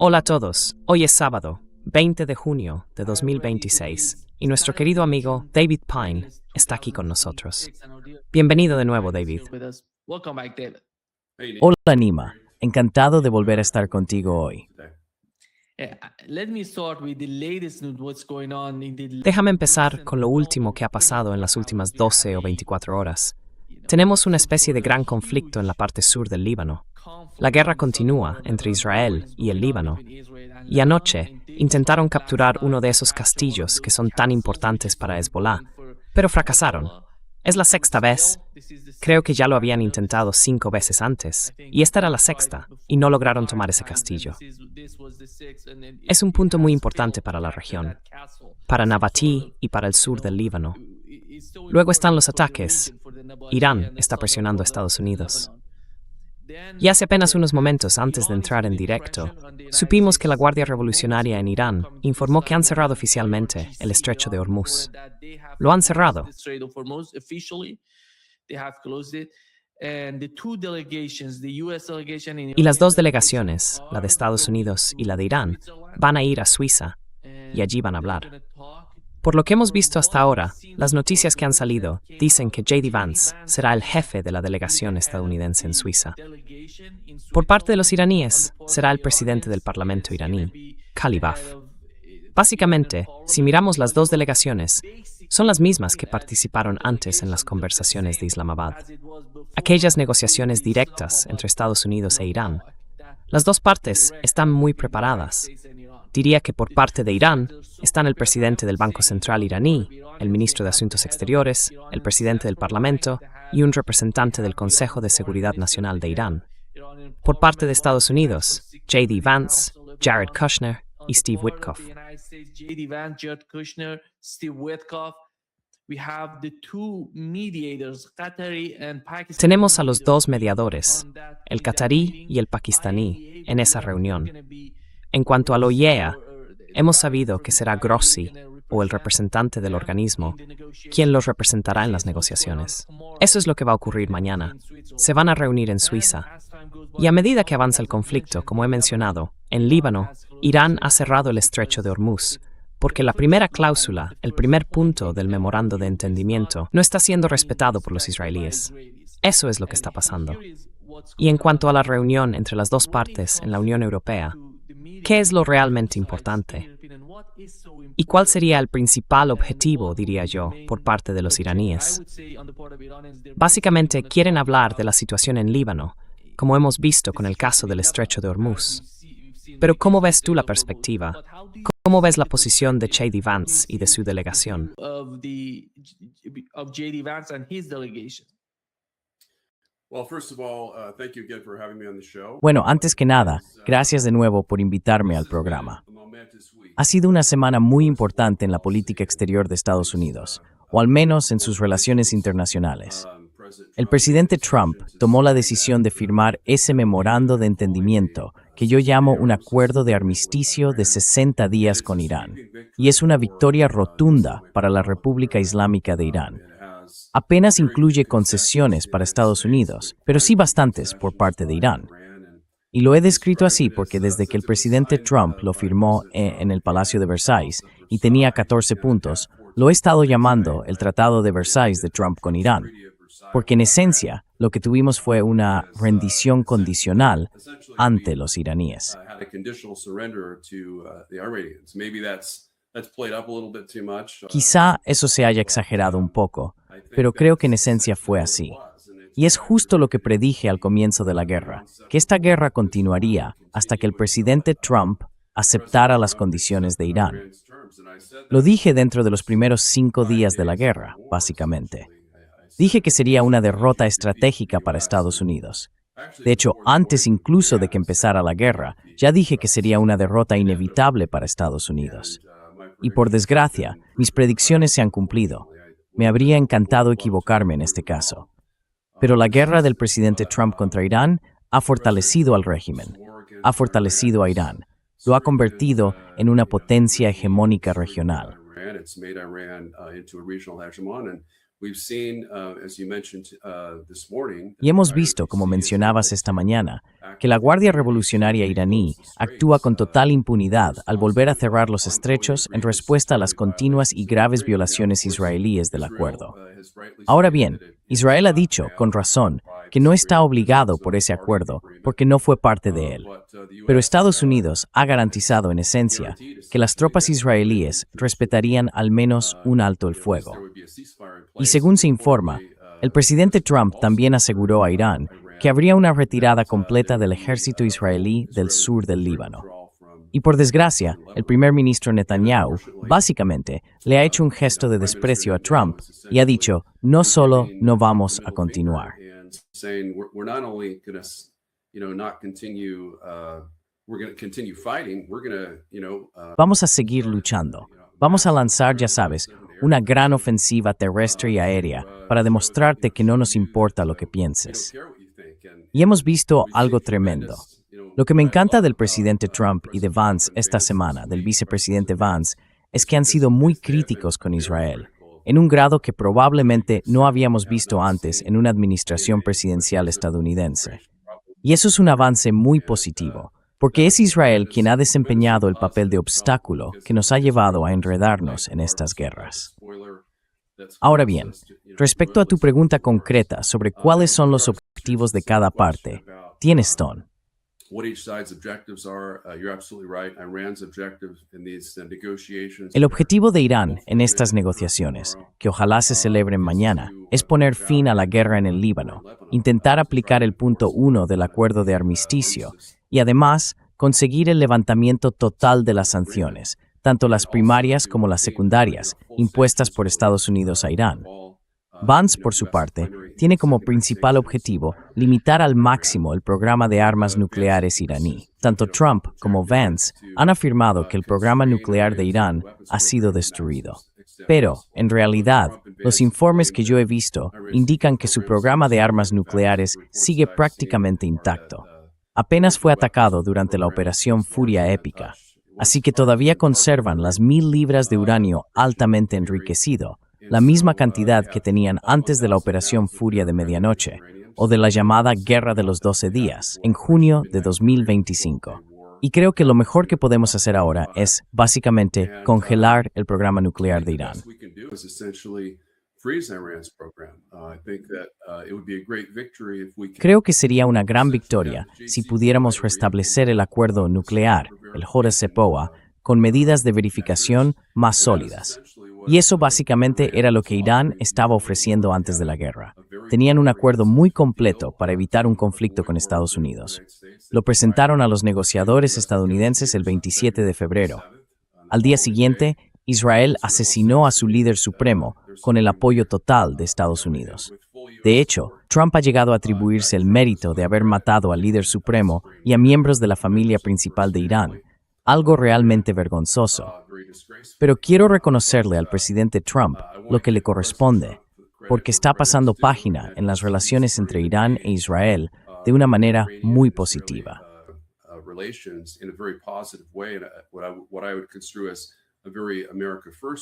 Hola a todos, hoy es sábado, 20 de junio de 2026, y nuestro querido amigo David Pine está aquí con nosotros. Bienvenido de nuevo, David. Hola Nima, encantado de volver a estar contigo hoy. Déjame empezar con lo último que ha pasado en las últimas 12 o 24 horas. Tenemos una especie de gran conflicto en la parte sur del Líbano. La guerra continúa entre Israel y el Líbano, y anoche intentaron capturar uno de esos castillos que son tan importantes para Hezbollah, pero fracasaron. Es la sexta vez. Creo que ya lo habían intentado 5 veces antes, y esta era la sexta, y no lograron tomar ese castillo. Es un punto muy importante para la región, para Nabatí y para el sur del Líbano. Luego están los ataques. Irán está presionando a Estados Unidos. Y hace apenas unos momentos antes de entrar en directo, supimos que la Guardia Revolucionaria en Irán informó que han cerrado oficialmente el estrecho de Hormuz. Lo han cerrado. Y las dos delegaciones, la de Estados Unidos y la de Irán, van a ir a Suiza y allí van a hablar. Por lo que hemos visto hasta ahora, las noticias que han salido dicen que J.D. Vance será el jefe de la delegación estadounidense en Suiza. Por parte de los iraníes, será el presidente del Parlamento iraní, Khalibaf. Básicamente, si miramos las dos delegaciones, son las mismas que participaron antes en las conversaciones de Islamabad. Aquellas negociaciones directas entre Estados Unidos e Irán. Las dos partes están muy preparadas. Diría que por parte de Irán están el presidente del Banco Central iraní, el ministro de Asuntos Exteriores, el presidente del Parlamento y un representante del Consejo de Seguridad Nacional de Irán. Por parte de Estados Unidos, J.D. Vance, Jared Kushner y Steve Witkoff. Tenemos a los dos mediadores, el qatarí y el pakistaní, en esa reunión. En cuanto a la OIEA, hemos sabido que será Grossi, o el representante del organismo, quien los representará en las negociaciones. Eso es lo que va a ocurrir mañana. Se van a reunir en Suiza. Y a medida que avanza el conflicto, como he mencionado, en Líbano, Irán ha cerrado el estrecho de Hormuz, porque la primera cláusula, el primer punto del memorando de entendimiento, no está siendo respetado por los israelíes. Eso es lo que está pasando. Y en cuanto a la reunión entre las dos partes en la Unión Europea, ¿qué es lo realmente importante? ¿Y cuál sería el principal objetivo, diría yo, por parte de los iraníes? Básicamente quieren hablar de la situación en Líbano, como hemos visto con el caso del estrecho de Hormuz. Pero ¿cómo ves tú la perspectiva? ¿Cómo ves la posición de J.D. Vance y de su delegación? Bueno, antes que nada, gracias de nuevo por invitarme al programa. Ha sido una semana muy importante en la política exterior de Estados Unidos, o al menos en sus relaciones internacionales. El presidente Trump tomó la decisión de firmar ese memorando de entendimiento que yo llamo un acuerdo de armisticio de 60 días con Irán, y es una victoria rotunda para la República Islámica de Irán. Apenas incluye concesiones para Estados Unidos, pero sí bastantes por parte de Irán. Y lo he descrito así porque desde que el presidente Trump lo firmó en el Palacio de Versalles y tenía 14 puntos, lo he estado llamando el Tratado de Versalles de Trump con Irán. Porque en esencia, lo que tuvimos fue una rendición condicional ante los iraníes. Quizá eso se haya exagerado un poco, pero creo que en esencia fue así. Y es justo lo que predije al comienzo de la guerra, que esta guerra continuaría hasta que el presidente Trump aceptara las condiciones de Irán. Lo dije dentro de los primeros 5 días de la guerra, básicamente. Dije que sería una derrota estratégica para Estados Unidos. De hecho, antes incluso de que empezara la guerra, ya dije que sería una derrota inevitable para Estados Unidos. Y por desgracia, mis predicciones se han cumplido. Me habría encantado equivocarme en este caso. Pero la guerra del presidente Trump contra Irán ha fortalecido al régimen, ha fortalecido a Irán, lo ha convertido en una potencia hegemónica regional. Y hemos visto, como mencionabas esta mañana, que la Guardia Revolucionaria iraní actúa con total impunidad al volver a cerrar los estrechos en respuesta a las continuas y graves violaciones israelíes del acuerdo. Ahora bien, Israel ha dicho, con razón, que no está obligado por ese acuerdo porque no fue parte de él. Pero Estados Unidos ha garantizado, en esencia, que las tropas israelíes respetarían al menos un alto el fuego. Y según se informa, el presidente Trump también aseguró a Irán que habría una retirada completa del ejército israelí del sur del Líbano. Y por desgracia, el primer ministro Netanyahu, básicamente, le ha hecho un gesto de desprecio a Trump y ha dicho, no solo no vamos a continuar. Vamos a seguir luchando. Vamos a lanzar, ya sabes, una gran ofensiva terrestre y aérea para demostrarte que no nos importa lo que pienses. Y hemos visto algo tremendo. Lo que me encanta del presidente Trump y de Vance esta semana, del vicepresidente Vance, es que han sido muy críticos con Israel, en un grado que probablemente no habíamos visto antes en una administración presidencial estadounidense. Y eso es un avance muy positivo, porque es Israel quien ha desempeñado el papel de obstáculo que nos ha llevado a enredarnos en estas guerras. Ahora bien, respecto a tu pregunta concreta sobre cuáles son los objetivos de cada parte, tienes ton. El objetivo de Irán en estas negociaciones, que ojalá se celebren mañana, es poner fin a la guerra en el Líbano, intentar aplicar el punto 1 del acuerdo de armisticio y además conseguir el levantamiento total de las sanciones, tanto las primarias como las secundarias, impuestas por Estados Unidos a Irán. Vance, por su parte, tiene como principal objetivo limitar al máximo el programa de armas nucleares iraní. Tanto Trump como Vance han afirmado que el programa nuclear de Irán ha sido destruido. Pero, en realidad, los informes que yo he visto indican que su programa de armas nucleares sigue prácticamente intacto. Apenas fue atacado durante la Operación Furia Épica, así que todavía conservan las 1,000 libras de uranio altamente enriquecido, la misma cantidad que tenían antes de la Operación Furia de Medianoche, o de la llamada Guerra de los 12 días, en junio de 2025. Y creo que lo mejor que podemos hacer ahora es, básicamente, congelar el programa nuclear de Irán. Creo que sería una gran victoria si pudiéramos restablecer el acuerdo nuclear, el JCPOA, con medidas de verificación más sólidas. Y eso básicamente era lo que Irán estaba ofreciendo antes de la guerra. Tenían un acuerdo muy completo para evitar un conflicto con Estados Unidos. Lo presentaron a los negociadores estadounidenses el 27 de febrero. Al día siguiente, Israel asesinó a su líder supremo con el apoyo total de Estados Unidos. De hecho, Trump ha llegado a atribuirse el mérito de haber matado al líder supremo y a miembros de la familia principal de Irán, algo realmente vergonzoso. Pero quiero reconocerle al presidente Trump lo que le corresponde, porque está pasando página en las relaciones entre Irán e Israel de una manera muy positiva.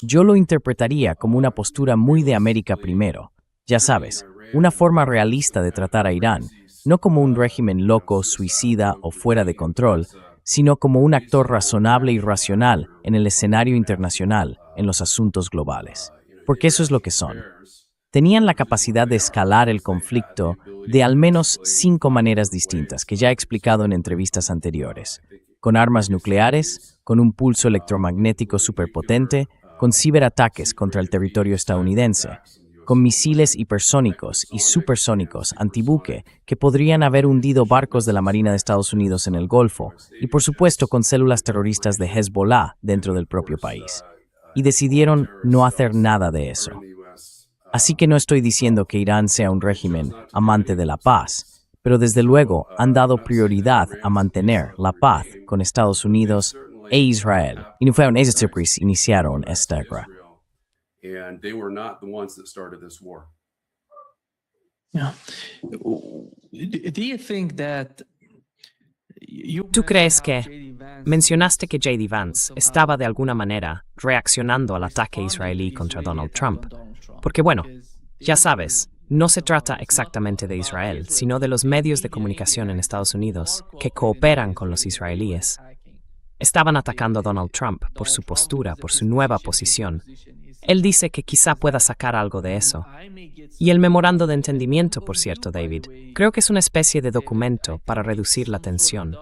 Yo lo interpretaría como una postura muy de América primero. Ya sabes, una forma realista de tratar a Irán, no como un régimen loco, suicida o fuera de control, sino como un actor razonable y racional en el escenario internacional, en los asuntos globales. Porque eso es lo que son. Tenían la capacidad de escalar el conflicto de al menos 5 maneras distintas que ya he explicado en entrevistas anteriores. Con armas nucleares, con un pulso electromagnético superpotente, con ciberataques contra el territorio estadounidense, con misiles hipersónicos y supersónicos antibuque que podrían haber hundido barcos de la Marina de Estados Unidos en el Golfo, y por supuesto con células terroristas de Hezbollah dentro del propio país. Y decidieron no hacer nada de eso. Así que no estoy diciendo que Irán sea un régimen amante de la paz, pero desde luego han dado prioridad a mantener la paz con Estados Unidos e Israel. Y no fueron ellos quienes iniciaron esta guerra. And they were not the ones that started this war. Yeah. Do you think that ¿Tú crees que mencionaste que J.D. Vance estaba de alguna manera reaccionando al ataque israelí contra Donald Trump? Porque bueno, Ya sabes, no se trata exactamente de Israel, sino de los medios de comunicación en Estados Unidos que cooperan con los israelíes. Estaban atacando a Donald Trump por su postura, por su nueva posición. Él dice que quizá pueda sacar algo de eso. Y el memorando de entendimiento, por cierto, David, creo que es una especie de documento para reducir la tensión.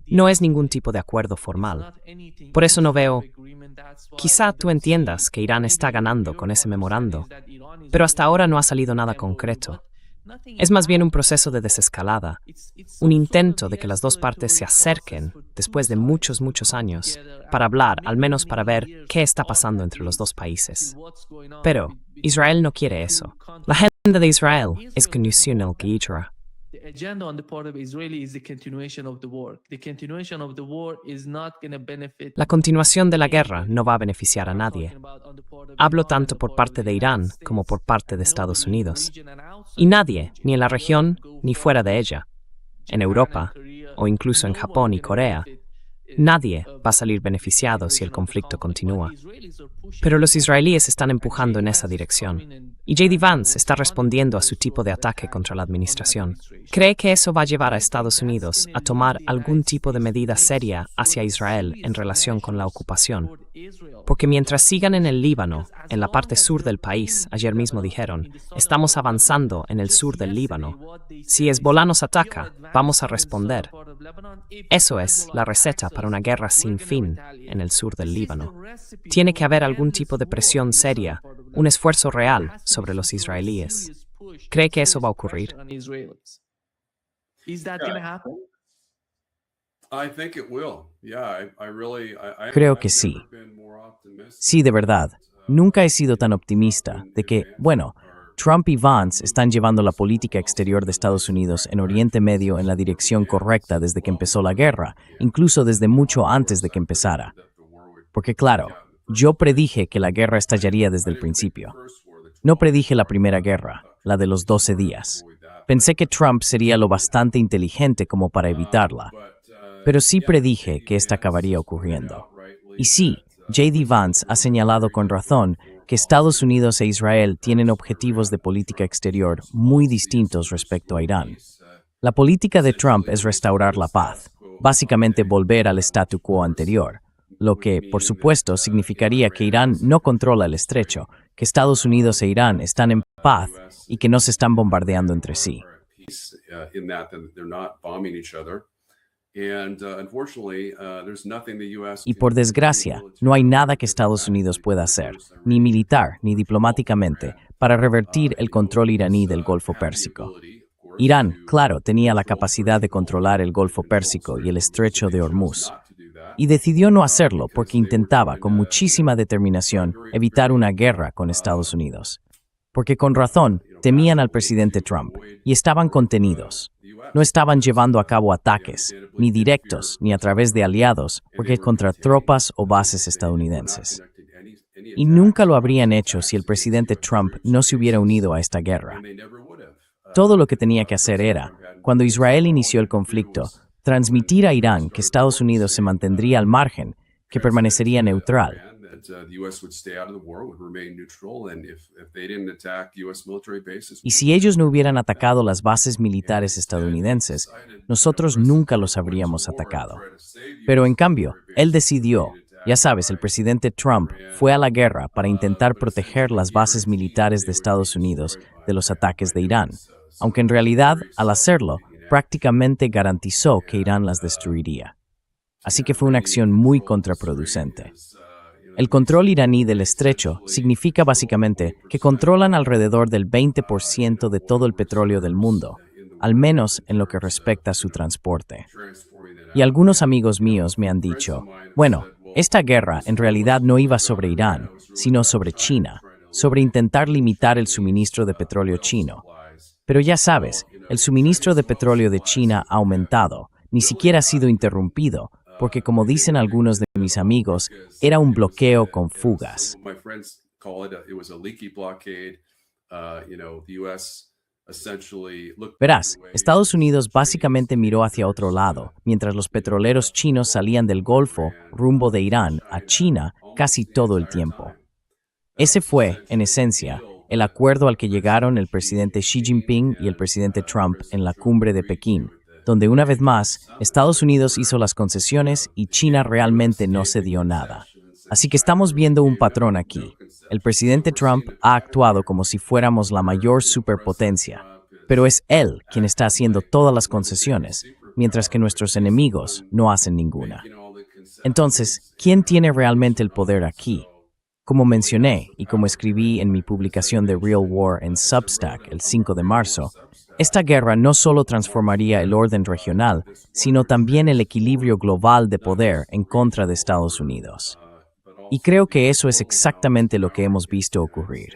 No es ningún tipo de acuerdo formal. Por eso no veo... Quizá tú entiendas que Irán está ganando con ese memorando, pero hasta ahora no ha salido nada concreto. Es más bien un proceso de desescalada, un intento de que las dos partes se acerquen después de muchos, muchos años, para hablar, al menos para ver qué está pasando entre los dos países. Pero Israel no quiere eso. La agenda de Israel es continuación el guerra. The agenda on the part of Israeli is the continuation of the war. The continuation of the war is not going to benefit. La continuación de la guerra no va a beneficiar a nadie. Hablo tanto por parte de Irán como por parte de Estados Unidos. Y nadie, ni en la región ni fuera de ella, en Europa o incluso en Japón y Corea, nadie va a salir beneficiado si el conflicto continúa. Pero los israelíes están empujando en esa dirección. Y J.D. Vance está respondiendo a su tipo de ataque contra la administración. ¿Cree que eso va a llevar a Estados Unidos a tomar algún tipo de medida seria hacia Israel en relación con la ocupación? Porque mientras sigan en el Líbano, en la parte sur del país, ayer mismo dijeron, estamos avanzando en el sur del Líbano. Si Hezbollah nos ataca, vamos a responder. Eso es la receta para una guerra sin fin en el sur del Líbano. Tiene que haber algún tipo de presión seria, un esfuerzo real sobre los israelíes. ¿Cree que eso va a ocurrir? Creo que sí. Sí, de verdad. Nunca he sido tan optimista de que, bueno, Trump y Vance están llevando la política exterior de Estados Unidos en Oriente Medio en la dirección correcta desde que empezó la guerra, incluso desde mucho antes de que empezara. Porque claro, yo predije que la guerra estallaría desde el principio. No predije la primera guerra, la de los 12 días. Pensé que Trump sería lo bastante inteligente como para evitarla. Pero sí predije que esta acabaría ocurriendo. Y sí, J.D. Vance ha señalado con razón que Estados Unidos e Israel tienen objetivos de política exterior muy distintos respecto a Irán. La política de Trump es restaurar la paz, básicamente volver al statu quo anterior, lo que, por supuesto, significaría que Irán no controla el estrecho, que Estados Unidos e Irán están en paz y que no se están bombardeando entre sí. Y por desgracia, no hay nada que Estados Unidos pueda hacer, ni militar ni diplomáticamente, para revertir el control iraní del Golfo Pérsico. Irán, claro, tenía la capacidad de controlar el Golfo Pérsico y el Estrecho de Hormuz, y decidió no hacerlo porque intentaba, con muchísima determinación, evitar una guerra con Estados Unidos. Porque con razón, temían al presidente Trump y estaban contenidos. No estaban llevando a cabo ataques, ni directos, ni a través de aliados, porque contra tropas o bases estadounidenses. Y nunca lo habrían hecho si el presidente Trump no se hubiera unido a esta guerra. Todo lo que tenía que hacer era, cuando Israel inició el conflicto, transmitir a Irán que Estados Unidos se mantendría al margen, que permanecería neutral. Y si ellos no hubieran atacado las bases militares estadounidenses, nosotros nunca los habríamos atacado. Pero en cambio, él decidió, ya sabes, el presidente Trump fue a la guerra para intentar proteger las bases militares de Estados Unidos de los ataques de Irán, aunque en realidad, al hacerlo, prácticamente garantizó que Irán las destruiría. Así que fue una acción muy contraproducente. El control iraní del estrecho significa básicamente que controlan alrededor del 20% de todo el petróleo del mundo, al menos en lo que respecta a su transporte. Y algunos amigos míos me han dicho, bueno, esta guerra en realidad no iba sobre Irán, sino sobre China, sobre intentar limitar el suministro de petróleo chino. Pero ya sabes, el suministro de petróleo de China ha aumentado, ni siquiera ha sido interrumpido, porque como dicen algunos de mis amigos, era un bloqueo con fugas. Verás, Estados Unidos básicamente miró hacia otro lado, mientras los petroleros chinos salían del Golfo, rumbo de Irán a China, casi todo el tiempo. Ese fue, en esencia, el acuerdo al que llegaron el presidente Xi Jinping y el presidente Trump en la cumbre de Pekín, donde una vez más Estados Unidos hizo las concesiones y China realmente no cedió nada. Así que estamos viendo un patrón aquí. El presidente Trump ha actuado como si fuéramos la mayor superpotencia, pero es él quien está haciendo todas las concesiones, mientras que nuestros enemigos no hacen ninguna. Entonces, ¿quién tiene realmente el poder aquí? Como mencioné y como escribí en mi publicación de Real War en Substack el 5 de marzo, esta guerra no solo transformaría el orden regional, sino también el equilibrio global de poder en contra de Estados Unidos. Y creo que eso es exactamente lo que hemos visto ocurrir.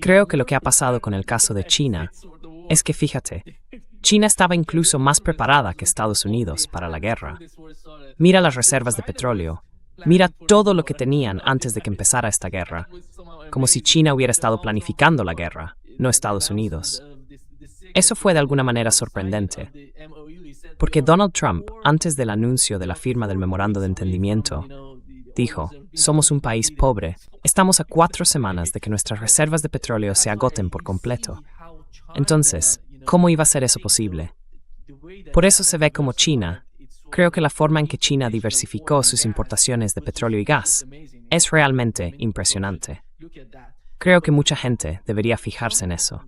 Creo que lo que ha pasado con el caso de China es que, fíjate, China estaba incluso más preparada que Estados Unidos para la guerra. Mira las reservas de petróleo. Mira todo lo que tenían antes de que empezara esta guerra. Como si China hubiera estado planificando la guerra, no Estados Unidos. Eso fue de alguna manera sorprendente, porque Donald Trump, antes del anuncio de la firma del memorando de entendimiento, dijo: somos un país pobre, estamos a 4 semanas de que nuestras reservas de petróleo se agoten por completo. Entonces, ¿cómo iba a ser eso posible? Por eso se ve como China. Creo que la forma en que China diversificó sus importaciones de petróleo y gas es realmente impresionante. Creo que mucha gente debería fijarse en eso.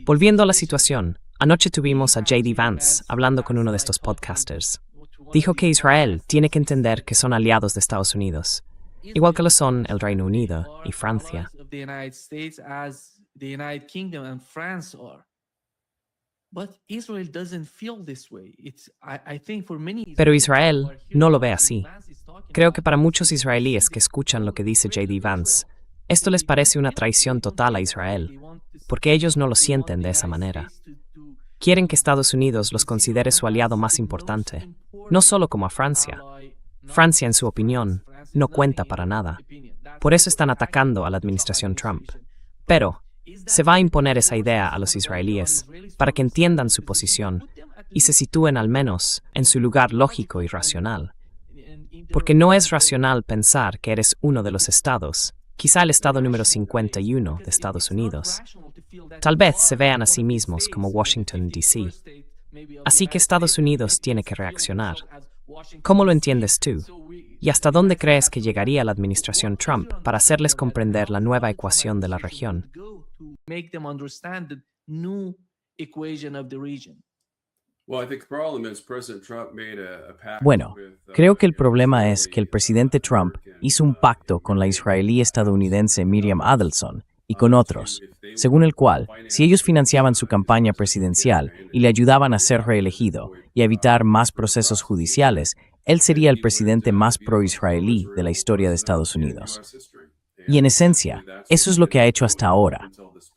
Volviendo a la situación, anoche tuvimos a J.D. Vance hablando con uno de estos podcasters. Dijo que Israel tiene que entender que son aliados de Estados Unidos, igual que lo son el Reino Unido y Francia. Pero Israel no lo ve así. Creo que para muchos israelíes que escuchan lo que dice J.D. Vance, esto les parece una traición total a Israel, porque ellos no lo sienten de esa manera. Quieren que Estados Unidos los considere su aliado más importante, no solo como a Francia. Francia, en su opinión, no cuenta para nada. Por eso están atacando a la administración Trump. Pero se va a imponer esa idea a los israelíes para que entiendan su posición y se sitúen al menos en su lugar lógico y racional. Porque no es racional pensar que eres uno de los estados, quizá el estado número 51 de Estados Unidos. Tal vez se vean a sí mismos como Washington, D.C. Así que Estados Unidos tiene que reaccionar. ¿Cómo lo entiendes tú? ¿Y hasta dónde crees que llegaría la administración Trump para hacerles comprender la nueva ecuación de la región? Bueno, creo que el problema es que el presidente Trump hizo un pacto con la israelí estadounidense Miriam Adelson y con otros, según el cual, si ellos financiaban su campaña presidencial y le ayudaban a ser reelegido y a evitar más procesos judiciales, él sería el presidente más pro-israelí de la historia de Estados Unidos. Y en esencia, eso es lo que ha hecho hasta ahora.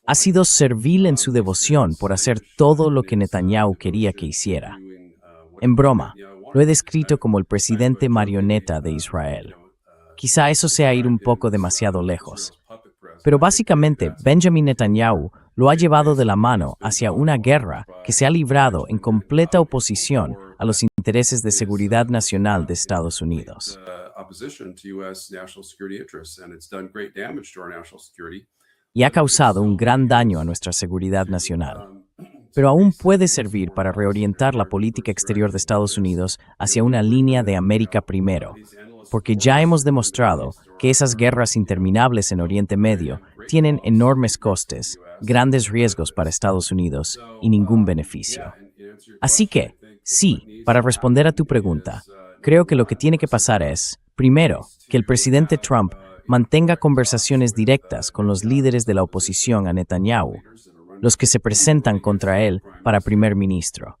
Ha sido servil en su devoción por hacer todo lo que Netanyahu quería que hiciera. En broma, lo he descrito como el presidente marioneta de Israel. Quizá eso sea ir un poco demasiado lejos. Pero básicamente, Benjamin Netanyahu lo ha llevado de la mano hacia una guerra que se ha librado en completa oposición a los intereses de seguridad nacional de Estados Unidos. Y ha causado un gran daño a nuestra seguridad nacional. Pero aún puede servir para reorientar la política exterior de Estados Unidos hacia una línea de América primero, porque ya hemos demostrado que esas guerras interminables en Oriente Medio tienen enormes costes, grandes riesgos para Estados Unidos y ningún beneficio. Así que, sí, para responder a tu pregunta, creo que lo que tiene que pasar es, primero, que el presidente Trump mantenga conversaciones directas con los líderes de la oposición a Netanyahu, los que se presentan contra él para primer ministro,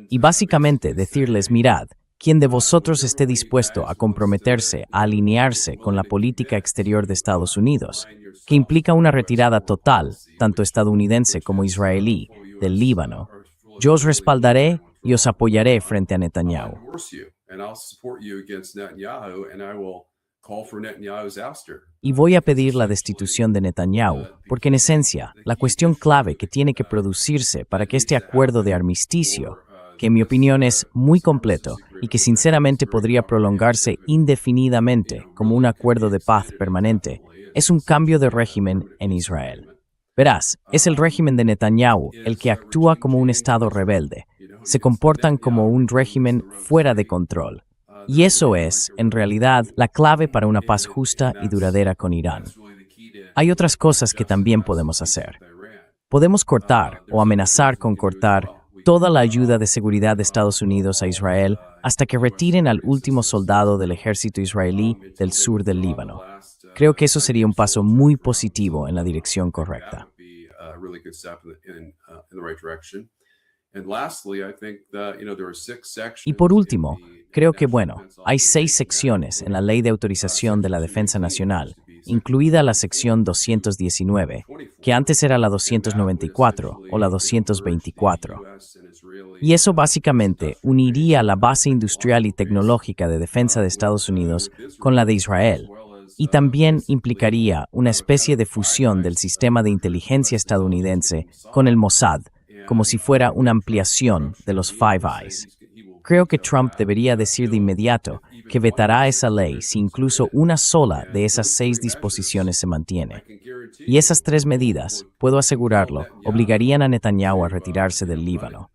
y básicamente decirles: mirad, quien de vosotros esté dispuesto a comprometerse a alinearse con la política exterior de Estados Unidos, que implica una retirada total, tanto estadounidense como israelí, del Líbano, yo os respaldaré y os apoyaré frente a Netanyahu. Y voy a pedir la destitución de Netanyahu, porque en esencia, la cuestión clave que tiene que producirse para que este acuerdo de armisticio, que en mi opinión es muy completo y que sinceramente podría prolongarse indefinidamente como un acuerdo de paz permanente, es un cambio de régimen en Israel. Verás, es el régimen de Netanyahu el que actúa como un Estado rebelde. Se comportan como un régimen fuera de control. Y eso es, en realidad, la clave para una paz justa y duradera con Irán. Hay otras cosas que también podemos hacer. Podemos cortar o amenazar con cortar toda la ayuda de seguridad de Estados Unidos a Israel hasta que retiren al último soldado del ejército israelí del sur del Líbano. Creo que eso sería un paso muy positivo en la dirección correcta. Y por último, creo que, hay 6 secciones en la Ley de Autorización de la Defensa Nacional, incluida la sección 219, que antes era la 294 o la 224. Y eso básicamente uniría la base industrial y tecnológica de defensa de Estados Unidos con la de Israel, y también implicaría una especie de fusión del sistema de inteligencia estadounidense con el Mossad, como si fuera una ampliación de los Five Eyes. Creo que Trump debería decir de inmediato que vetará esa ley si incluso una sola de esas 6 disposiciones se mantiene. Y esas 3 medidas, puedo asegurarlo, obligarían a Netanyahu a retirarse del Líbano.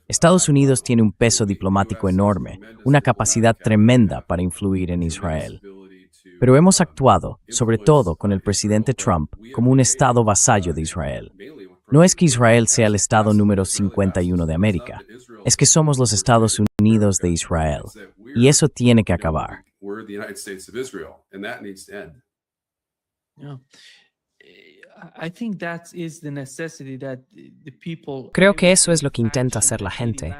Estados Unidos tiene un peso diplomático enorme, una capacidad tremenda para influir en Israel. Pero hemos actuado, sobre todo con el presidente Trump, como un Estado vasallo de Israel. No es que Israel sea el Estado número 51 de América, es que somos los Estados Unidos de Israel, y eso tiene que acabar. Creo que eso es lo que intenta hacer la gente,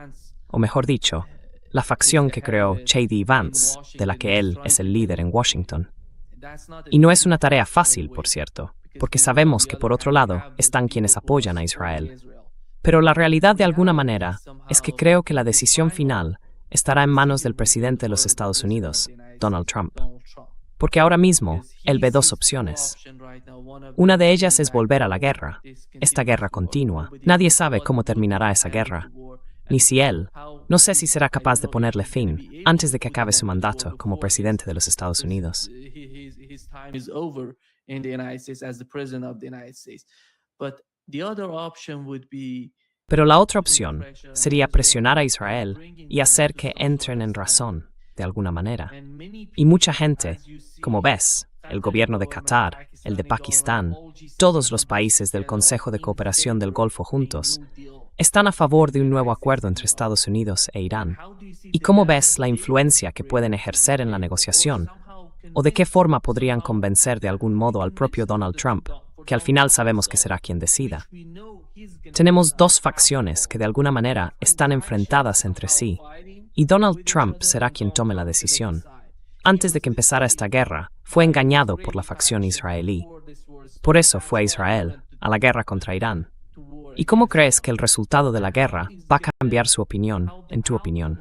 o mejor dicho, la facción que creó J.D. Vance, de la que él es el líder en Washington. Y no es una tarea fácil, por cierto, porque sabemos que por otro lado están quienes apoyan a Israel. Pero la realidad de alguna manera es que creo que la decisión final estará en manos del presidente de los Estados Unidos, Donald Trump. Porque ahora mismo él ve 2 opciones. Una de ellas es volver a la guerra, esta guerra continua. Nadie sabe cómo terminará esa guerra, ni si él, no sé si será capaz de ponerle fin antes de que acabe su mandato como presidente de los Estados Unidos. Pero la otra opción sería presionar a Israel y hacer que entren en razón, de alguna manera. Y mucha gente, como ves, el gobierno de Qatar, el de Pakistán, todos los países del Consejo de Cooperación del Golfo juntos, están a favor de un nuevo acuerdo entre Estados Unidos e Irán. ¿Y cómo ves la influencia que pueden ejercer en la negociación? ¿O de qué forma podrían convencer de algún modo al propio Donald Trump, que al final sabemos que será quien decida? Tenemos 2 facciones que de alguna manera están enfrentadas entre sí, y Donald Trump será quien tome la decisión. Antes de que empezara esta guerra, fue engañado por la facción israelí. Por eso fue a Israel, a la guerra contra Irán. ¿Y cómo crees que el resultado de la guerra va a cambiar su opinión, en tu opinión?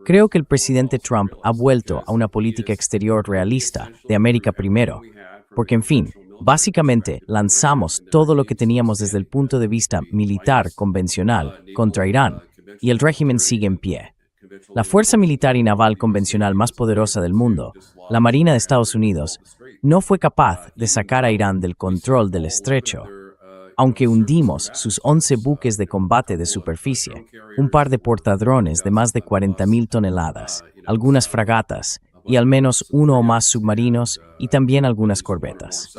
Creo que el presidente Trump ha vuelto a una política exterior realista, de América primero, porque, en fin, básicamente lanzamos todo lo que teníamos desde el punto de vista militar convencional contra Irán, y el régimen sigue en pie. La fuerza militar y naval convencional más poderosa del mundo, la Marina de Estados Unidos, no fue capaz de sacar a Irán del control del estrecho, aunque hundimos sus 11 buques de combate de superficie, un par de portadrones de más de 40,000 toneladas, algunas fragatas y al menos 1 o más submarinos y también algunas corbetas.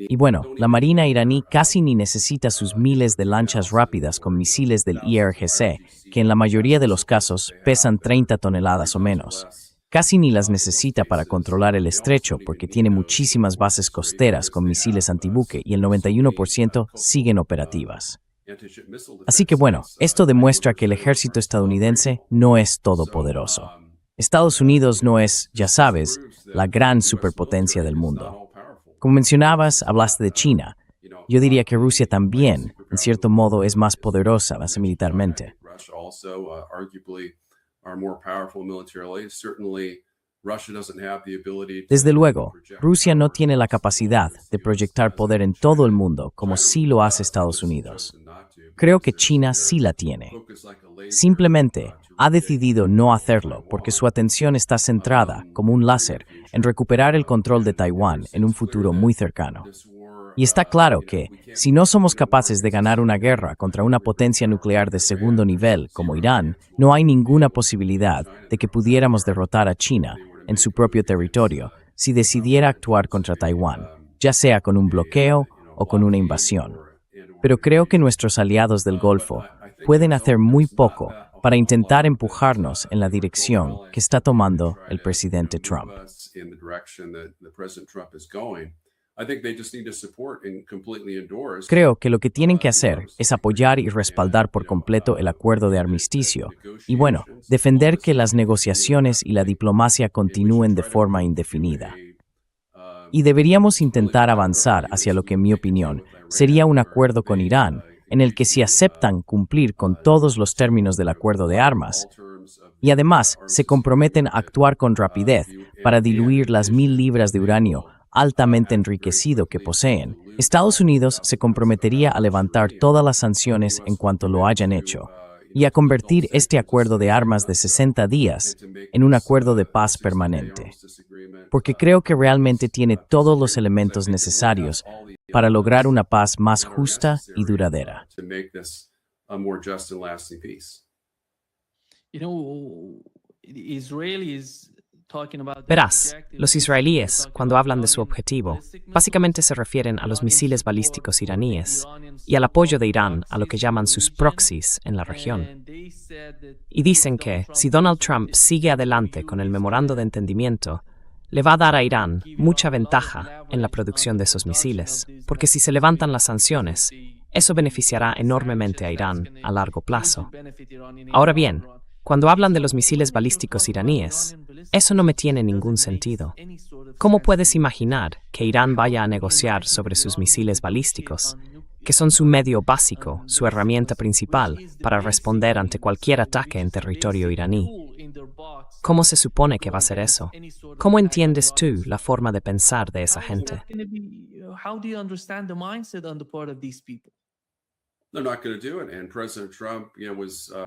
Y la Marina iraní casi ni necesita sus miles de lanchas rápidas con misiles del IRGC, que en la mayoría de los casos pesan 30 toneladas o menos. Casi ni las necesita para controlar el estrecho porque tiene muchísimas bases costeras con misiles antibuque y el 91% siguen operativas. Así que esto demuestra que el ejército estadounidense no es todopoderoso. Estados Unidos no es, ya sabes, la gran superpotencia del mundo. Como mencionabas, hablaste de China. Yo diría que Rusia también, en cierto modo, es más poderosa militarmente. are more powerful militarily. Certainly, Russia doesn't have the ability to Desde luego, project Rusia no power tiene la as capacidad de the proyectar US poder en has. todo el mundo como China sí lo hace has, Estados but it's Unidos. chosen not to Creo que because China they're sí la tiene. focused like a laser, Simplemente to ha retake decidido no hacerlo porque su atención está centrada, como un láser, en recuperar el control de Taiwán en un futuro muy cercano. Y está claro que, si no somos capaces de ganar una guerra contra una potencia nuclear de segundo nivel como Irán, no hay ninguna posibilidad de que pudiéramos derrotar a China en su propio territorio si decidiera actuar contra Taiwán, ya sea con un bloqueo o con una invasión. Pero creo que nuestros aliados del Golfo pueden hacer muy poco para intentar empujarnos en la dirección que está tomando el presidente Trump. Creo que lo que tienen que hacer es apoyar y respaldar por completo el acuerdo de armisticio y, bueno, defender que las negociaciones y la diplomacia continúen de forma indefinida. Y deberíamos intentar avanzar hacia lo que, en mi opinión, sería un acuerdo con Irán, en el que si aceptan cumplir con todos los términos del acuerdo de armas, y además se comprometen a actuar con rapidez para diluir las 1.000 libras de uranio altamente enriquecido que poseen, Estados Unidos se comprometería a levantar todas las sanciones en cuanto lo hayan hecho, y a convertir este acuerdo de armas de 60 días en un acuerdo de paz permanente. Porque creo que realmente tiene todos los elementos necesarios para lograr una paz más justa y duradera. Verás, los israelíes, cuando hablan de su objetivo, básicamente se refieren a los misiles balísticos iraníes y al apoyo de Irán a lo que llaman sus proxies en la región. Y dicen que, si Donald Trump sigue adelante con el memorando de entendimiento, le va a dar a Irán mucha ventaja en la producción de esos misiles, porque si se levantan las sanciones, eso beneficiará enormemente a Irán a largo plazo. Ahora bien, cuando hablan de los misiles balísticos iraníes, eso no me tiene ningún sentido. ¿Cómo puedes imaginar que Irán vaya a negociar sobre sus misiles balísticos, que son su medio básico, su herramienta principal para responder ante cualquier ataque en territorio iraní? ¿Cómo se supone que va a ser eso? ¿Cómo entiendes tú la forma de pensar de esa gente?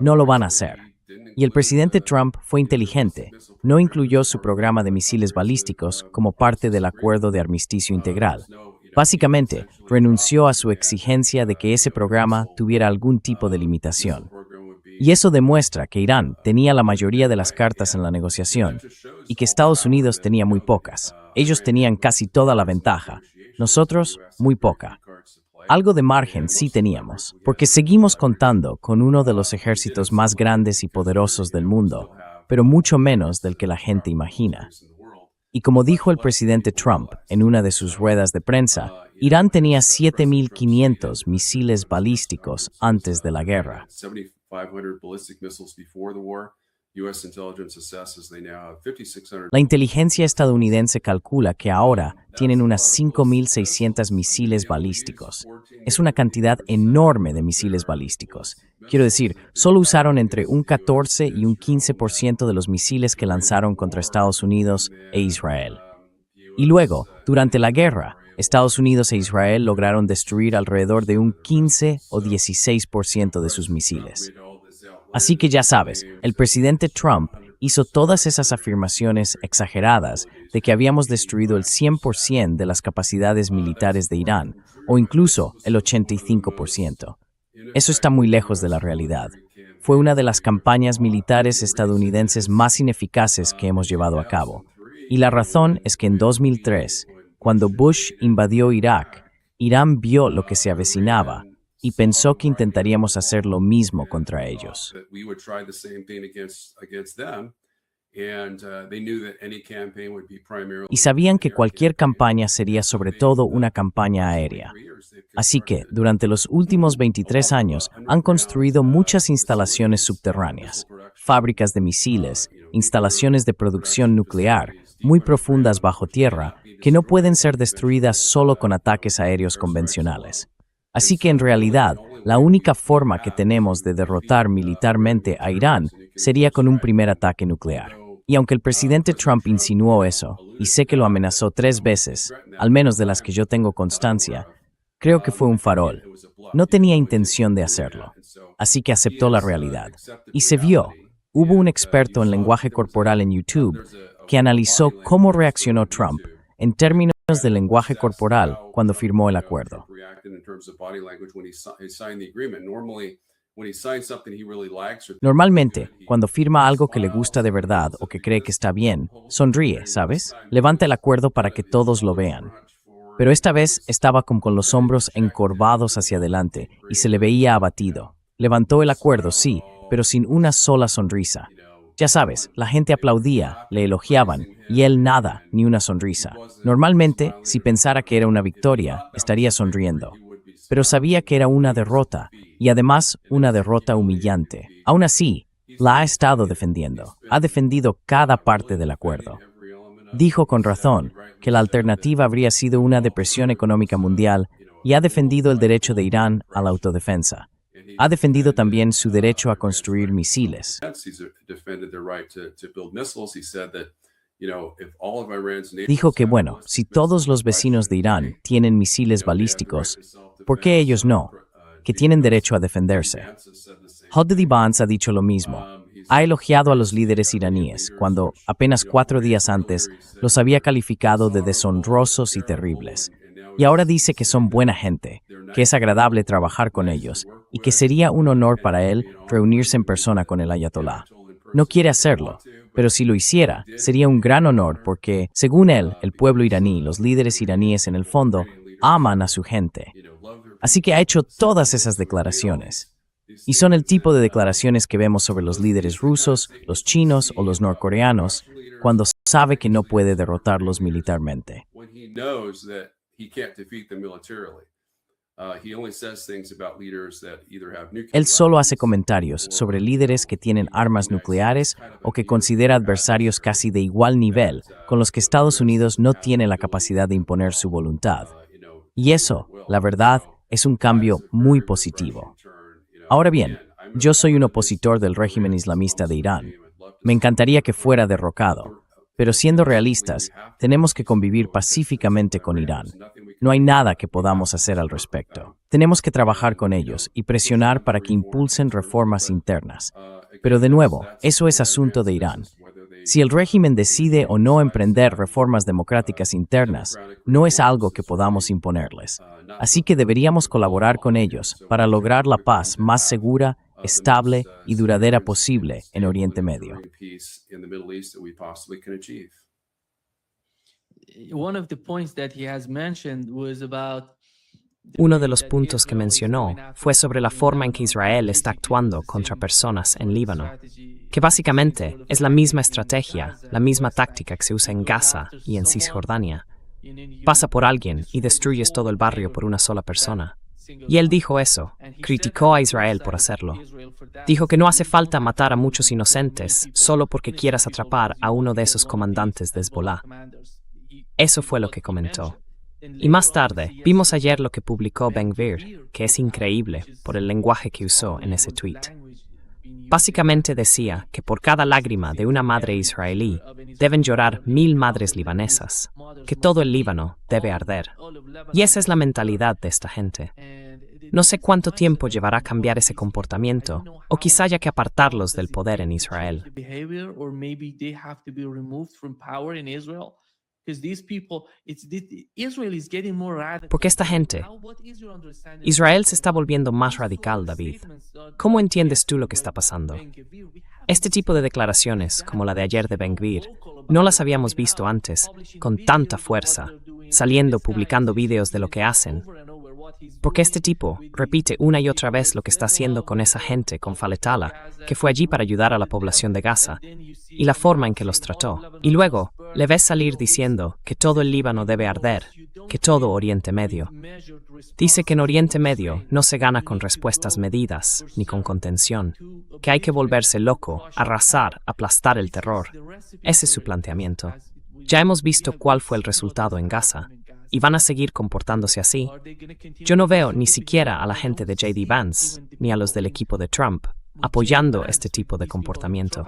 No lo van a hacer. Y el presidente Trump fue inteligente. No incluyó su programa de misiles balísticos como parte del acuerdo de armisticio integral. Básicamente, renunció a su exigencia de que ese programa tuviera algún tipo de limitación. Y eso demuestra que Irán tenía la mayoría de las cartas en la negociación y que Estados Unidos tenía muy pocas. Ellos tenían casi toda la ventaja, nosotros muy poca. Algo de margen sí teníamos, porque seguimos contando con uno de los ejércitos más grandes y poderosos del mundo, pero mucho menos del que la gente imagina. Y como dijo el presidente Trump en una de sus ruedas de prensa, Irán tenía 7.500 misiles balísticos antes de la guerra. La inteligencia estadounidense calcula que ahora tienen unas 5.600 misiles balísticos. Es una cantidad enorme de misiles balísticos. Quiero decir, solo usaron entre un 14 y un 15% de los misiles que lanzaron contra Estados Unidos e Israel. Y luego, durante la guerra, Estados Unidos e Israel lograron destruir alrededor de un 15 o 16% de sus misiles. Así que ya sabes, el presidente Trump hizo todas esas afirmaciones exageradas de que habíamos destruido el 100% de las capacidades militares de Irán, o incluso el 85%. Eso está muy lejos de la realidad. Fue una de las campañas militares estadounidenses más ineficaces que hemos llevado a cabo. Y la razón es que en 2003, cuando Bush invadió Irak, Irán vio lo que se avecinaba y pensó que intentaríamos hacer lo mismo contra ellos. Y sabían que cualquier campaña sería sobre todo una campaña aérea. Así que, durante los últimos 23 años, han construido muchas instalaciones subterráneas, fábricas de misiles, instalaciones de producción nuclear, muy profundas bajo tierra, que no pueden ser destruidas solo con ataques aéreos convencionales. Así que en realidad, La única forma que tenemos de derrotar militarmente a Irán sería con un primer ataque nuclear. Y aunque el presidente Trump insinuó eso, y sé que lo amenazó 3 veces, al menos de las que yo tengo constancia, creo que fue un farol. No tenía intención de hacerlo. Así que aceptó la realidad. Y se vio. Hubo un experto en lenguaje corporal en YouTube que analizó cómo reaccionó Trump en términos de lenguaje corporal cuando firmó el acuerdo. Normalmente, cuando firma algo que le gusta de verdad o que cree que está bien, sonríe, ¿sabes? Levanta el acuerdo para que todos lo vean. Pero esta vez estaba como con los hombros encorvados hacia adelante y se le veía abatido. Levantó el acuerdo, sí, pero sin una sola sonrisa. Ya sabes, la gente aplaudía, le elogiaban, y él nada, ni una sonrisa. Normalmente, si pensara que era una victoria, estaría sonriendo. Pero sabía que era una derrota, y además una derrota humillante. Aún así, la ha estado defendiendo. Ha defendido cada parte del acuerdo. Dijo con razón que la alternativa habría sido una depresión económica mundial y ha defendido el derecho de Irán a la autodefensa. Ha defendido también su derecho a construir misiles. Dijo que, bueno, si todos los vecinos de Irán tienen misiles balísticos, ¿por qué ellos no? Que tienen derecho a defenderse. Hadi Barnes ha dicho lo mismo. Ha elogiado a los líderes iraníes, cuando, apenas 4 días antes, los había calificado de deshonrosos y terribles. Y ahora dice que son buena gente, que es agradable trabajar con ellos, y que sería un honor para él reunirse en persona con el ayatolá. No quiere hacerlo, pero si lo hiciera, sería un gran honor porque, según él, el pueblo iraní, los líderes iraníes en el fondo, aman a su gente. Así que ha hecho todas esas declaraciones. Y son el tipo de declaraciones que vemos sobre los líderes rusos, los chinos o los norcoreanos, cuando sabe que no puede derrotarlos militarmente. Él solo hace comentarios sobre líderes que tienen armas nucleares o que considera adversarios casi de igual nivel con los que Estados Unidos no tiene la capacidad de imponer su voluntad. Y eso, la verdad, es un cambio muy positivo. Ahora bien, yo soy un opositor del régimen islamista de Irán. Me encantaría que fuera derrocado, pero siendo realistas, tenemos que convivir pacíficamente con Irán. No hay nada que podamos hacer al respecto. Tenemos que trabajar con ellos y presionar para que impulsen reformas internas. Pero de nuevo, eso es asunto de Irán. Si el régimen decide o no emprender reformas democráticas internas, no es algo que podamos imponerles. Así que deberíamos colaborar con ellos para lograr la paz más segura, estable y duradera posible en Oriente Medio. Uno de los puntos que mencionó fue sobre la forma en que Israel está actuando contra personas en Líbano, que básicamente es la misma estrategia, la misma táctica que se usa en Gaza y en Cisjordania. Pasa por alguien y destruyes todo el barrio por una sola persona. Y él dijo eso, criticó a Israel por hacerlo. Dijo que no hace falta matar a muchos inocentes solo porque quieras atrapar a uno de esos comandantes de Hezbollah. Eso fue lo que comentó. Y más tarde, vimos ayer lo que publicó Ben-Gvir, que es increíble por el lenguaje que usó en ese tweet. Básicamente decía que por cada lágrima de una madre israelí deben llorar 1000 madres libanesas, que todo el Líbano debe arder. Y esa es la mentalidad de esta gente. No sé cuánto tiempo llevará cambiar ese comportamiento, o quizá haya que apartarlos del poder en Israel. Porque esta gente, Israel se está volviendo más radical, David. ¿Cómo entiendes tú lo que está pasando? Este tipo de declaraciones, como la de ayer de Ben-Gvir, no las habíamos visto antes, con tanta fuerza, saliendo, publicando vídeos de lo que hacen. Porque este tipo repite una y otra vez lo que está haciendo con esa gente, con Faletala, que fue allí para ayudar a la población de Gaza, y la forma en que los trató. Y luego le ves salir diciendo que todo el Líbano debe arder, que todo Oriente Medio. Dice que en Oriente Medio no se gana con respuestas medidas ni con contención, que hay que volverse loco, arrasar, aplastar el terror. Ese es su planteamiento. Ya hemos visto cuál fue el resultado en Gaza. y van a seguir comportándose así. Yo no veo ni siquiera a la gente de J.D. Vance, ni a los del equipo de Trump, apoyando este tipo de comportamiento.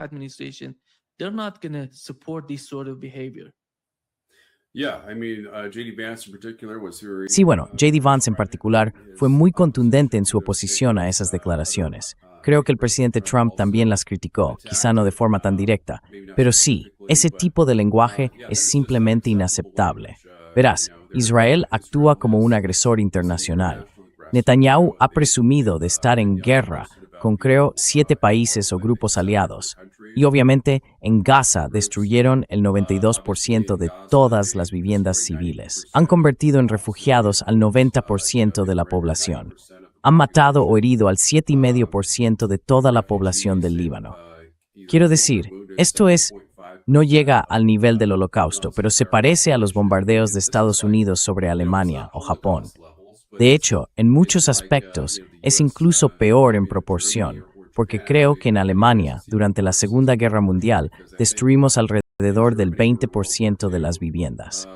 Sí, bueno, J.D. Vance en particular fue muy contundente en su oposición a esas declaraciones. Creo que el presidente Trump también las criticó, quizá no de forma tan directa, pero sí, ese tipo de lenguaje es simplemente inaceptable. Verás, Israel actúa como un agresor internacional. Netanyahu ha presumido de estar en guerra con, creo, 7 países o grupos aliados. Y obviamente, en Gaza destruyeron el 92% de todas las viviendas civiles. Han convertido en refugiados al 90% de la población. Han matado o herido al 7,5% de toda la población del Líbano. Quiero decir, no llega al nivel del Holocausto, pero se parece a los bombardeos de Estados Unidos sobre Alemania o Japón. De hecho, en muchos aspectos, es incluso peor en proporción, porque creo que en Alemania, durante la Segunda Guerra Mundial, destruimos alrededor del 20% de las viviendas.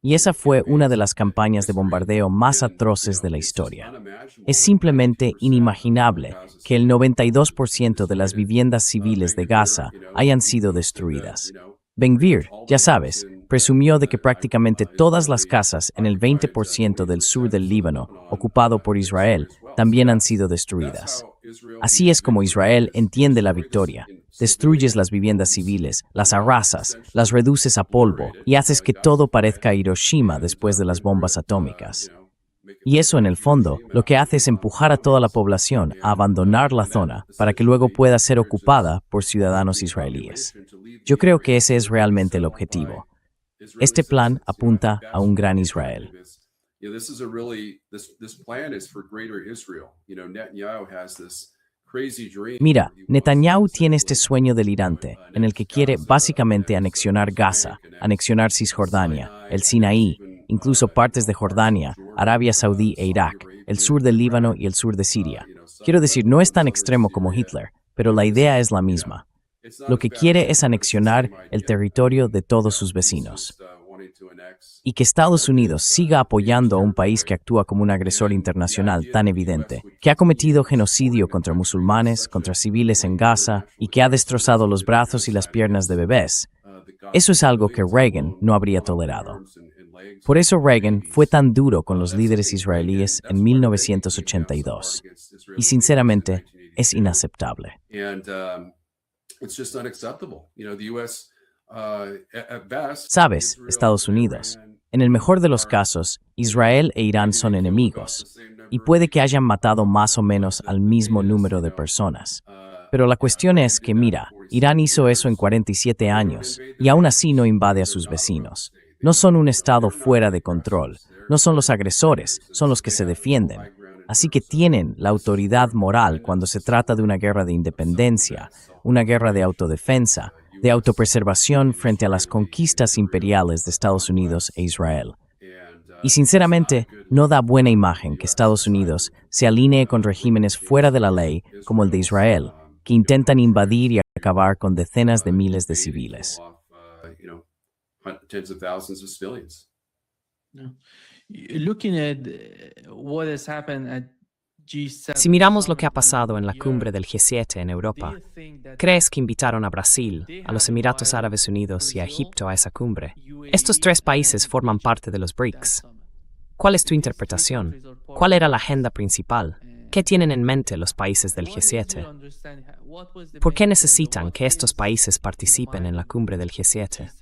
Y esa fue una de las campañas de bombardeo más atroces de la historia. Es simplemente inimaginable que el 92% de las viviendas civiles de Gaza hayan sido destruidas. Ben-Gvir, ya sabes, presumió de que prácticamente todas las casas en el 20% del sur del Líbano, ocupado por Israel, también han sido destruidas. Así es como Israel entiende la victoria. Destruyes las viviendas civiles, las arrasas, las reduces a polvo y haces que todo parezca Hiroshima después de las bombas atómicas. Y eso, en el fondo, lo que hace es empujar a toda la población a abandonar la zona para que luego pueda ser ocupada por ciudadanos israelíes. Yo creo que ese es realmente el objetivo. Este plan apunta a un gran Israel. Mira, Netanyahu tiene este sueño delirante en el que quiere básicamente anexionar Gaza, anexionar Cisjordania, el Sinaí, incluso partes de Jordania, Arabia Saudí e Irak, el sur del Líbano y el sur de Siria. Quiero decir, no es tan extremo como Hitler, pero la idea es la misma. Lo que quiere es anexionar el territorio de todos sus vecinos. Y que Estados Unidos siga apoyando a un país que actúa como un agresor internacional tan evidente, que ha cometido genocidio contra musulmanes, contra civiles en Gaza y que ha destrozado los brazos y las piernas de bebés. Eso es algo que Reagan no habría tolerado. Por eso Reagan fue tan duro con los líderes israelíes en 1982. Y sinceramente, es inaceptable. Sabes, Estados Unidos, en el mejor de los casos, Israel e Irán son enemigos, y puede que hayan matado más o menos al mismo número de personas. Pero la cuestión es que, mira, Irán hizo eso en 47 años, y aún así no invade a sus vecinos. No son un estado fuera de control, no son los agresores, son los que se defienden. Así que tienen la autoridad moral cuando se trata de una guerra de independencia, una guerra de autodefensa, de autopreservación frente a las conquistas imperiales de Estados Unidos e Israel. Y sinceramente, no da buena imagen que Estados Unidos se alinee con regímenes fuera de la ley, como el de Israel, que intentan invadir y acabar con decenas de miles de civiles. Si miramos lo que ha pasado en la cumbre del G7 en Europa, ¿crees que invitaron a Brasil, a los Emiratos Árabes Unidos y a Egipto a esa cumbre? Estos 3 países forman parte de los BRICS. ¿Cuál es tu interpretación? ¿Cuál era la agenda principal? ¿Qué tienen en mente los países del G7? ¿Por qué necesitan que estos países participen en la cumbre del G7?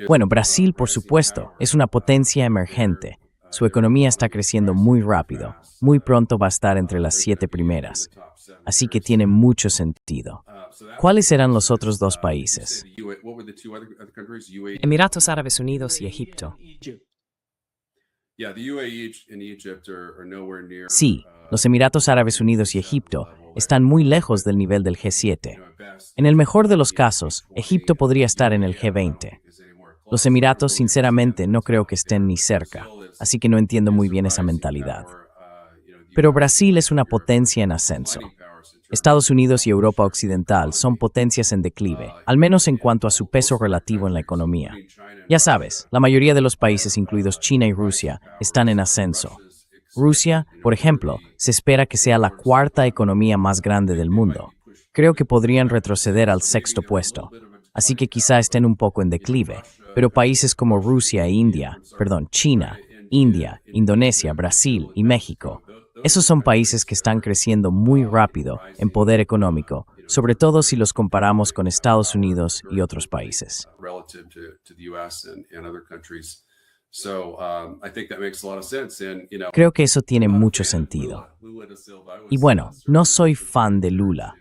Bueno, Brasil, por supuesto, es una potencia emergente. Su economía está creciendo muy rápido. Muy pronto va a estar entre las 7 primeras. Así que tiene mucho sentido. ¿Cuáles serán los otros 2 países? Emiratos Árabes Unidos y Egipto. Sí, los Emiratos Árabes Unidos y Egipto están muy lejos del nivel del G7. En el mejor de los casos, Egipto podría estar en el G20. Los Emiratos, sinceramente, no creo que estén ni cerca. así que no entiendo muy bien esa mentalidad. Pero Brasil es una potencia en ascenso. Estados Unidos y Europa Occidental son potencias en declive, al menos en cuanto a su peso relativo en la economía. Ya sabes, la mayoría de los países, incluidos China y Rusia, están en ascenso. Rusia, por ejemplo, se espera que sea la cuarta economía más grande del mundo. Creo que podrían retroceder al sexto puesto, así que quizá estén un poco en declive, pero países como Rusia e China, India, Indonesia, Brasil y México, esos son países que están creciendo muy rápido en poder económico, sobre todo si los comparamos con Estados Unidos y otros países. Creo que eso tiene mucho sentido. Y bueno, no soy fan de Lula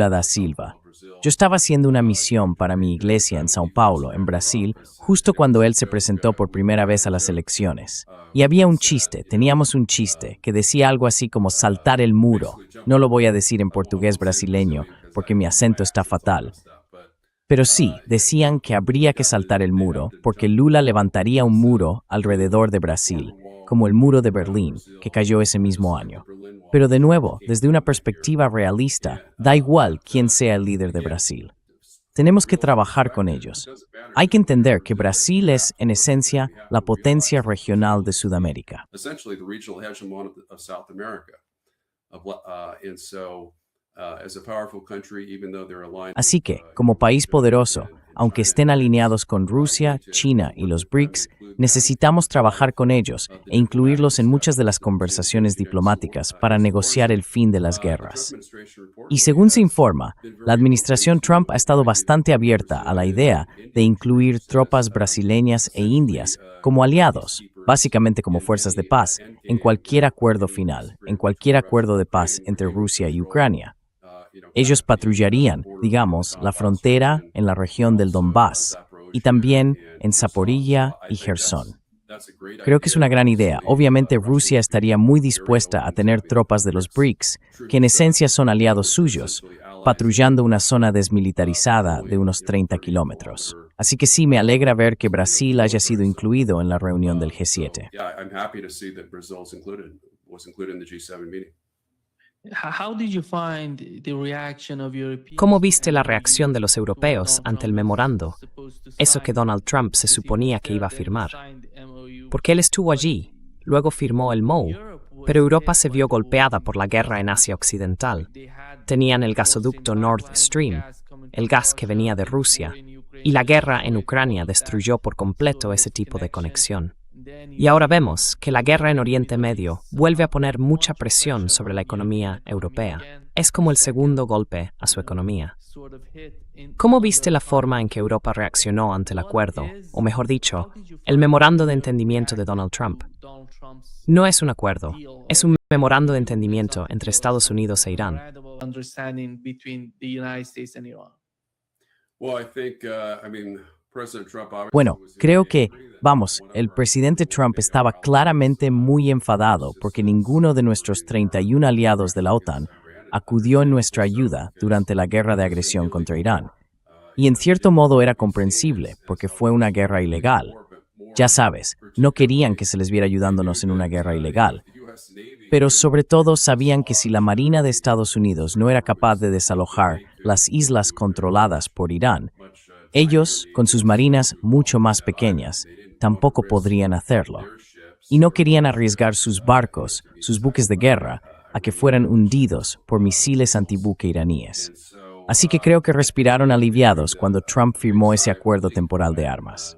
da Silva. Yo estaba haciendo una misión para mi iglesia en São Paulo, en Brasil, justo cuando él se presentó por primera vez a las elecciones. Y había teníamos un chiste, que decía algo así como saltar el muro. No lo voy a decir en portugués brasileño, porque mi acento está fatal. Pero sí, decían que habría que saltar el muro, porque Lula levantaría un muro alrededor de Brasil, como el muro de Berlín, que cayó ese mismo año. Pero de nuevo, desde una perspectiva realista, da igual quién sea el líder de Brasil. Tenemos que trabajar con ellos. Hay que entender que Brasil es, en esencia, la potencia regional de Sudamérica. Así que, como país poderoso, aunque estén alineados con Rusia, China y los BRICS, necesitamos trabajar con ellos e incluirlos en muchas de las conversaciones diplomáticas para negociar el fin de las guerras. Y según se informa, la administración Trump ha estado bastante abierta a la idea de incluir tropas brasileñas e indias como aliados, básicamente como fuerzas de paz, en cualquier acuerdo final, en cualquier acuerdo de paz entre Rusia y Ucrania. Ellos patrullarían, la frontera en la región del Donbass y también en Zaporilla y Jersón. Creo que es una gran idea. Obviamente Rusia estaría muy dispuesta a tener tropas de los BRICS, que en esencia son aliados suyos, patrullando una zona desmilitarizada de unos 30 kilómetros. Así que sí, me alegra ver que Brasil haya sido incluido en la reunión del G7. ¿Cómo viste la reacción de los europeos ante el memorando, eso que Donald Trump se suponía que iba a firmar? Porque él estuvo allí, luego firmó el MOU, pero Europa se vio golpeada por la guerra en Asia Occidental. Tenían el gasoducto Nord Stream, el gas que venía de Rusia, y la guerra en Ucrania destruyó por completo ese tipo de conexión. Y ahora vemos que la guerra en Oriente Medio vuelve a poner mucha presión sobre la economía europea. Es como el segundo golpe a su economía. ¿Cómo viste la forma en que Europa reaccionó ante el acuerdo, o mejor dicho, el memorando de entendimiento de Donald Trump? No es un acuerdo, es un memorando de entendimiento entre Estados Unidos e Irán. Bueno, creo que, el presidente Trump estaba claramente muy enfadado porque ninguno de nuestros 31 aliados de la OTAN acudió en nuestra ayuda durante la guerra de agresión contra Irán. Y en cierto modo era comprensible porque fue una guerra ilegal. Ya sabes, no querían que se les viera ayudándonos en una guerra ilegal. Pero sobre todo sabían que si la Marina de Estados Unidos no era capaz de desalojar las islas controladas por Irán, ellos, con sus marinas mucho más pequeñas, tampoco podrían hacerlo. Y no querían arriesgar sus barcos, sus buques de guerra, a que fueran hundidos por misiles antibuque iraníes. Así que creo que respiraron aliviados cuando Trump firmó ese acuerdo temporal de armas.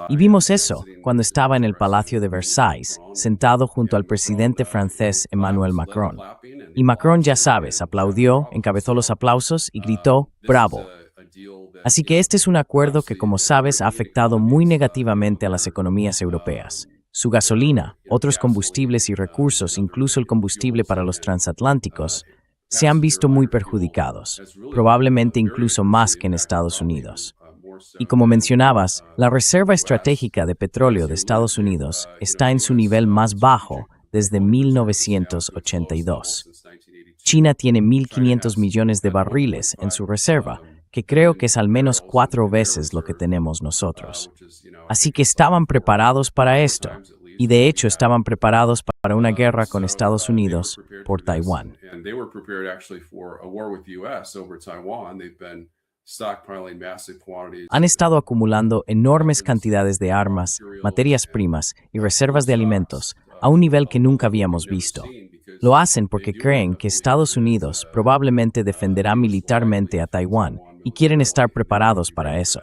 Y vimos eso cuando estaba en el Palacio de Versalles, sentado junto al presidente francés Emmanuel Macron. Y Macron, ya sabes, aplaudió, encabezó los aplausos y gritó ¡Bravo! Así que este es un acuerdo que, como sabes, ha afectado muy negativamente a las economías europeas. Su gasolina, otros combustibles y recursos, incluso el combustible para los transatlánticos, se han visto muy perjudicados, probablemente incluso más que en Estados Unidos. Y como mencionabas, la reserva estratégica de petróleo de Estados Unidos está en su nivel más bajo desde 1982. China tiene 1.500 millones de barriles en su reserva, que creo que es al menos 4 veces lo que tenemos nosotros. Así que estaban preparados para esto, y de hecho estaban preparados para una guerra con Estados Unidos por Taiwán. Han estado acumulando enormes cantidades de armas, materias primas y reservas de alimentos a un nivel que nunca habíamos visto. Lo hacen porque creen que Estados Unidos probablemente defenderá militarmente a Taiwán y quieren estar preparados para eso.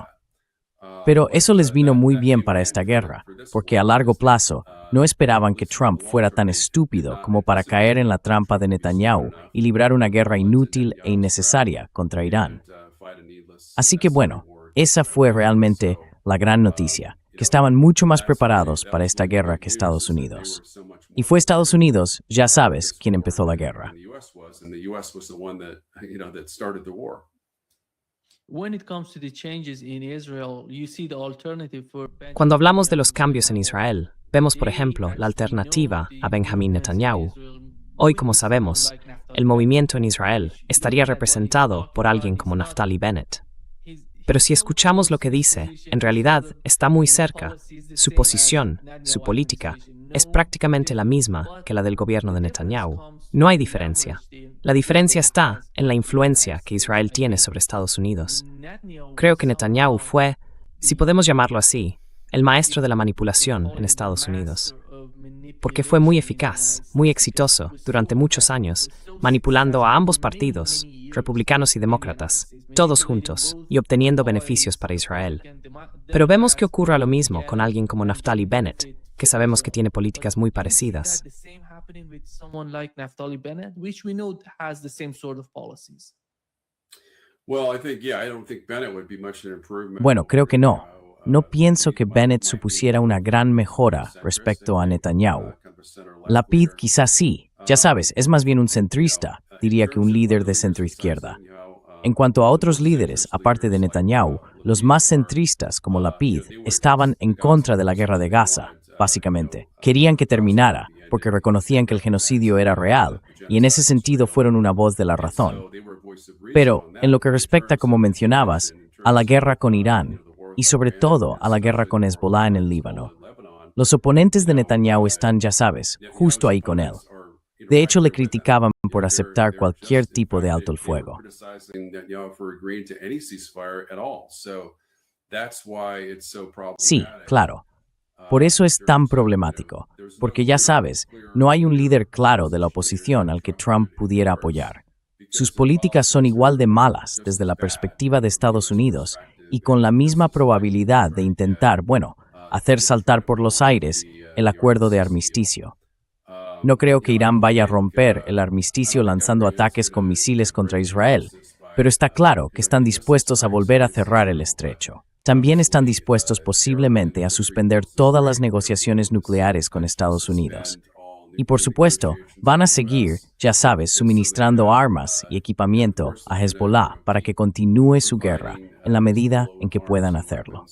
Pero eso les vino muy bien para esta guerra, porque a largo plazo no esperaban que Trump fuera tan estúpido como para caer en la trampa de Netanyahu y librar una guerra inútil e innecesaria contra Irán. Así que bueno, esa fue realmente la gran noticia, que estaban mucho más preparados para esta guerra que Estados Unidos. Y fue Estados Unidos, ya sabes, quien empezó la guerra. Cuando hablamos de los cambios en Israel, vemos, por ejemplo, la alternativa a Benjamin Netanyahu. Hoy, como sabemos, el movimiento en Israel estaría representado por alguien como Naftali Bennett. Pero si escuchamos lo que dice, en realidad está muy cerca. Su posición, su política, es prácticamente la misma que la del gobierno de Netanyahu. No hay diferencia. La diferencia está en la influencia que Israel tiene sobre Estados Unidos. Creo que Netanyahu fue, si podemos llamarlo así, el maestro de la manipulación en Estados Unidos. Porque fue muy eficaz, muy exitoso, durante muchos años, manipulando a ambos partidos, republicanos y demócratas, todos juntos, y obteniendo beneficios para Israel. Pero vemos que ocurra lo mismo con alguien como Naftali Bennett, que sabemos que tiene políticas muy parecidas. Bueno, creo que no. No pienso que Bennett supusiera una gran mejora respecto a Netanyahu. Lapid quizás sí, ya sabes, es más bien un centrista, diría que un líder de centroizquierda. En cuanto a otros líderes, aparte de Netanyahu, los más centristas, como Lapid, estaban en contra de la guerra de Gaza, básicamente. Querían que terminara, porque reconocían que el genocidio era real, y en ese sentido fueron una voz de la razón. Pero, en lo que respecta, como mencionabas, a la guerra con Irán, y sobre todo a la guerra con Hezbollah en el Líbano, los oponentes de Netanyahu están, ya sabes, justo ahí con él. De hecho, le criticaban por aceptar cualquier tipo de alto el fuego. Sí, claro. Por eso es tan problemático, porque ya sabes, no hay un líder claro de la oposición al que Trump pudiera apoyar. Sus políticas son igual de malas desde la perspectiva de Estados Unidos y con la misma probabilidad de intentar, hacer saltar por los aires el acuerdo de armisticio. No creo que Irán vaya a romper el armisticio lanzando ataques con misiles contra Israel, pero está claro que están dispuestos a volver a cerrar el estrecho. También están dispuestos posiblemente a suspender todas las negociaciones nucleares con Estados Unidos. Y por supuesto, van a seguir, ya sabes, suministrando armas y equipamiento a Hezbollah para que continúe su guerra en la medida en que puedan hacerlo.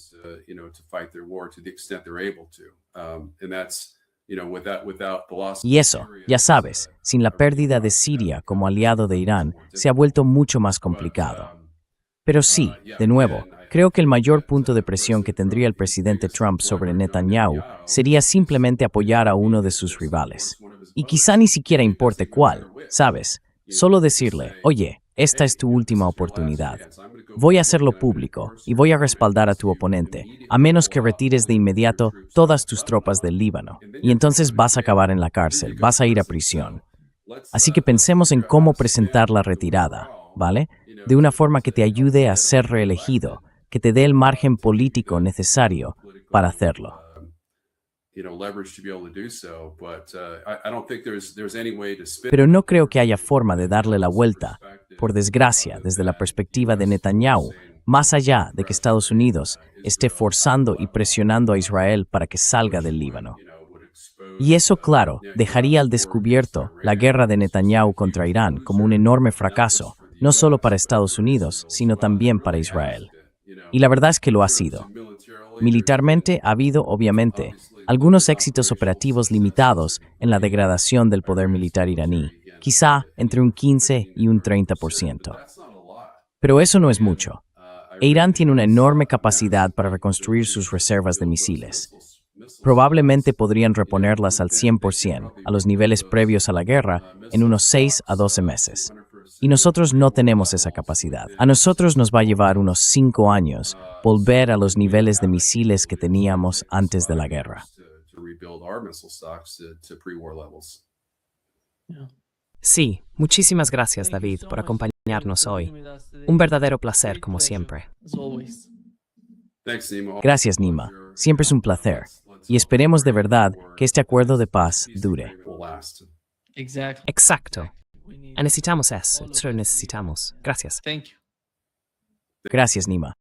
Y eso, ya sabes, sin la pérdida de Siria como aliado de Irán, se ha vuelto mucho más complicado. Pero sí, de nuevo, creo que el mayor punto de presión que tendría el presidente Trump sobre Netanyahu sería simplemente apoyar a uno de sus rivales. Y quizá ni siquiera importe cuál, ¿sabes? Solo decirle, oye, esta es tu última oportunidad. Voy a hacerlo público y voy a respaldar a tu oponente, a menos que retires de inmediato todas tus tropas del Líbano. Y entonces vas a acabar en la cárcel, vas a ir a prisión. Así que pensemos en cómo presentar la retirada, ¿vale? De una forma que te ayude a ser reelegido, que te dé el margen político necesario para hacerlo. Pero no creo que haya forma de darle la vuelta, por desgracia, desde la perspectiva de Netanyahu, más allá de que Estados Unidos esté forzando y presionando a Israel para que salga del Líbano. Y eso, claro, dejaría al descubierto la guerra de Netanyahu contra Irán como un enorme fracaso, no solo para Estados Unidos, sino también para Israel. Y la verdad es que lo ha sido. Militarmente ha habido, obviamente, algunos éxitos operativos limitados en la degradación del poder militar iraní, quizá entre un 15 y un 30%. Pero eso no es mucho. E Irán tiene una enorme capacidad para reconstruir sus reservas de misiles. Probablemente podrían reponerlas al 100%, a los niveles previos a la guerra, en unos 6 a 12 meses. Y nosotros no tenemos esa capacidad. A nosotros nos va a llevar unos 5 años volver a los niveles de misiles que teníamos antes de la guerra. Sí, muchísimas gracias, David, por acompañarnos hoy. Un verdadero placer, como siempre. Gracias, Nima. Siempre es un placer. Y esperemos de verdad que este acuerdo de paz dure. Exacto. Necesitamos eso, lo necesitamos. Gracias. Gracias, Nima.